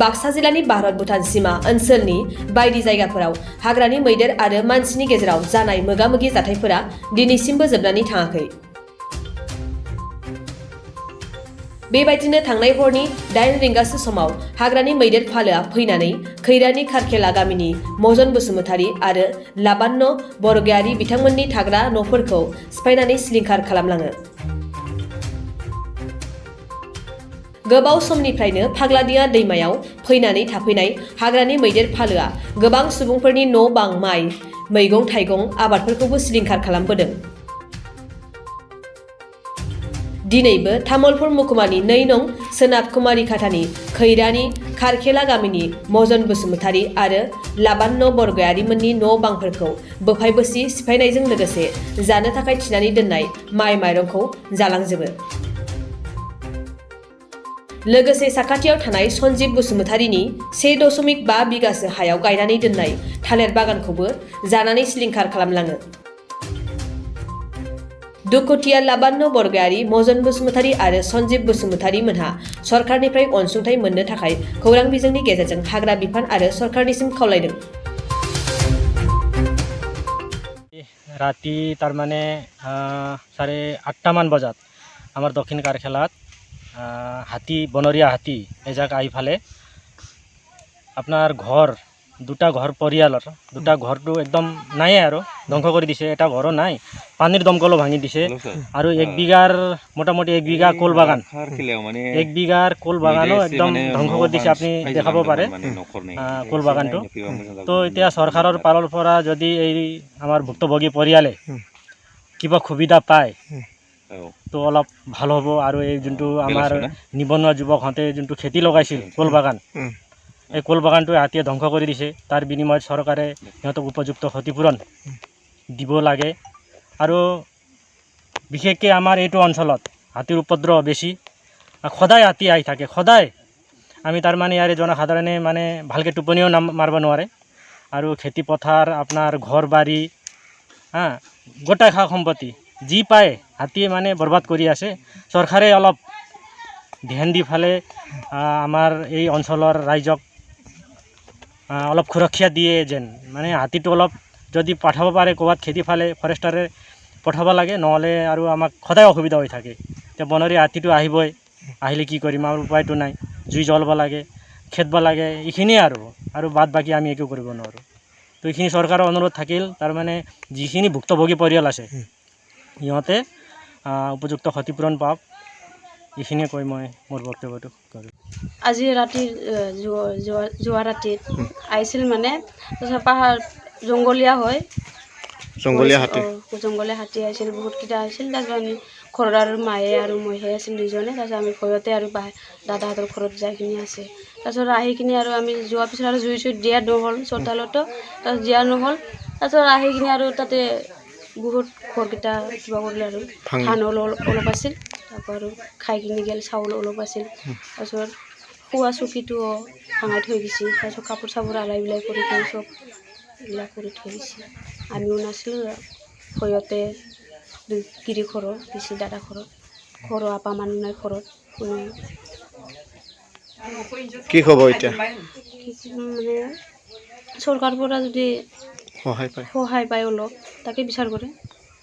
बाक्सा जिल्लानि भारत भुटान सीमा ओनसोलनि बायदि जायगाफोराव हाग्रानि मैदेर आरो मानसिनि गेजेराव जानाय मोगा-मोगि जाथायफोरा दिनैसिमबो जोबनानै थाङाखै। बेबायदिनो थांनाय हरनि 8 रिंगासो समाव हाग्रानि मैदेर फालोआ फैनानै खैरानि खारखेला गामिनि मजन बसुमतारी आरो लाबान्न बरगयारी बिथांमोननि थाग्रा न'फोरखौ सिफायनानै सिलिंखार खालामलाङो। गोबाव समनिफ्रायनो फाग्लादिया दैमायाव फैनानै थाफैनाय हाग्रानि मैदेर फालोआ गोबां सुबुंफोरनि न' बां माइ मैगं थाइगं आबादफोरखौबो सिलिंखार खालामबोदों। दिनैबो तामुलपुर महकुमानि 2 नं सोनाब कुमारी खाथानि खैरानि खारखेला गामिनि मजन बसुमतारी आरो लाबान्न बरगयारीमोननि न' बांफोरखौ बोफाय बोसि सिफायनायजों लोगोसे जानो थाखाय थिनानै दोननाय माइ माइरंखौ जालांजोबो। लोगोसे साखाथियाव थानाय सन्जीब बसुमतारीनि 1.5 बिगासो हायाव गायनानै दोननाय थालिर बागानखौबो जानानै सिलिंखार खालामलाङो। दुखुथिया लाबान्न बरगयारी, मजन बसुमतारी आरो सन्जीब बसुमतारी मोनहा सरकारनिफ्राय अनसुंथाइ मोननो थाखाय खौरां बिजोंनि गेजेरजों हाग्रा बिफान आरो सरकारनिसिम खावलायदों। राति तारमाने 8:30 मान बजात आमार दक्षिण कारखेलात हाथी बनरिया हाथी एजाक आई फाले आपनार घर दुटा घर परियालर दुटा घरटो एकदम नाये आरो ध्वंस कर दिसे। एटा घरो नाई पानीर दमकलो भांगी दिसे आरो 1 बिगार मोटामुटी 1 बिगा कोल बागान 1 बिगार कोल बागानो एकदम ध्वंस कर दिसे। आपनि देखाब पारे कोल बागानटो। तो इतिया सरकारोर पालर परा जदि এই आमार भुक्तभोगी परियाले किबा सुविधा पाय तो अलप ভাল হব। আৰু এই যোনটো আমাৰ নিবনুৱা যুৱকহঁতে যোনটো খেতি লগাইছিল কোল বাগান, এই কোল বাগানটো হাতীয়ে ধ্বংস কৰি দিছে। তাৰ বিনিময়ত চৰকাৰে সিহঁতক উপযুক্ত ক্ষতিপূৰণ দিব লাগে। আৰু বিশেষকৈ আমাৰ এইটো অঞ্চলত হাতীৰ উপদ্ৰৱ বেছি। সদায় হাতী আহি থাকে সদায়। আমি তাৰমানে ইয়াৰে জনসাধাৰণে মানে ভালকৈ টোপনিও মাৰিব নোৱাৰে। আৰু খেতি পথাৰ আপোনাৰ ঘৰ বাৰী গোটাই খা সম্পত্তি जी पाए हाथी माने बर्बाद करी आसे। सरकारे अलप ध्यान दी फाले आमार এই অঞ্চলৰ ৰাইজক অলপ সুৰক্ষা দিয়ে যেন মানে হাতীটো অলপ যদি পাঠাব পাৰে ক'বাত খেতি ফালে ফৰেষ্টাৰে পঠাব লাগে, নহ'লে আৰু আমাক সদায় অসুবিধা হৈ থাকে। তে বনৰীয়া হাতীটো আহিবই, আহিলে কি কৰিম আমাৰ উপায়টো নাই। জুই জ্বলাব লাগে, খেদব লাগে, এইখিনিয়ে আৰু বাদ বাকী আমি একো কৰিব নোৱাৰোঁ। তো এইখিনি চৰকাৰৰ অনুৰোধ থাকিল তাৰমানে যিখিনি ভুক্তভোগী পৰিয়াল আছে ইহঁতে উপযুক্ত ক্ষতিপূৰণ পাওক। এইখিনিয়ে কৈ মই মোৰ বক্তব্যটো কৰোঁ। আজি ৰাতি যোৱা ৰাতিত আহিছিল মানে পাহাৰ জংগলীয়া হয় জংগলীয়া হাতী আহিছিল, বহুতকেইটা আহিছিল। তাৰপিছত আমি ঘৰত আৰু মায়ে আৰু মইহে আছিল 2জনে। তাৰপিছত আমি ভয়তে আৰু দাদাহঁতৰ ঘৰত যাই কিনি আছে। তাৰপিছত আহি কিনি আৰু আমি যোৱাৰ পিছত আৰু জুই চুই দিয়া নহ'ল চোতালতো, তাৰপিছত দিয়া নহ'ল। তাৰপিছত আহি কিনি আৰু তাতে বহুত ঘৰকেইটা কিবা কৰিলে আৰু ধান অলপ আছিল, তাৰপৰা আৰু খাই কিনি গেল, চাউল অলপ আছিল। তাৰপিছত শোৱা চকীটোও ভাঙাই থৈ দিছে। তাৰপিছত কাপোৰ চাপোৰ আলাই বিলাই কৰি কিনি চব এইবিলাক কৰি থৈ দিছে। আমিও নাছিলোঁ ভয়তে গিৰি ঘৰত দিছে, দাদা ঘৰত ঘৰৰ আপা মানুহ নাই ঘৰত কোনো। কি খবৰ এতিয়া? মানে চৰকাৰৰ পৰা যদি সহায় পায় অলপ তাকে বিচাৰ কৰে।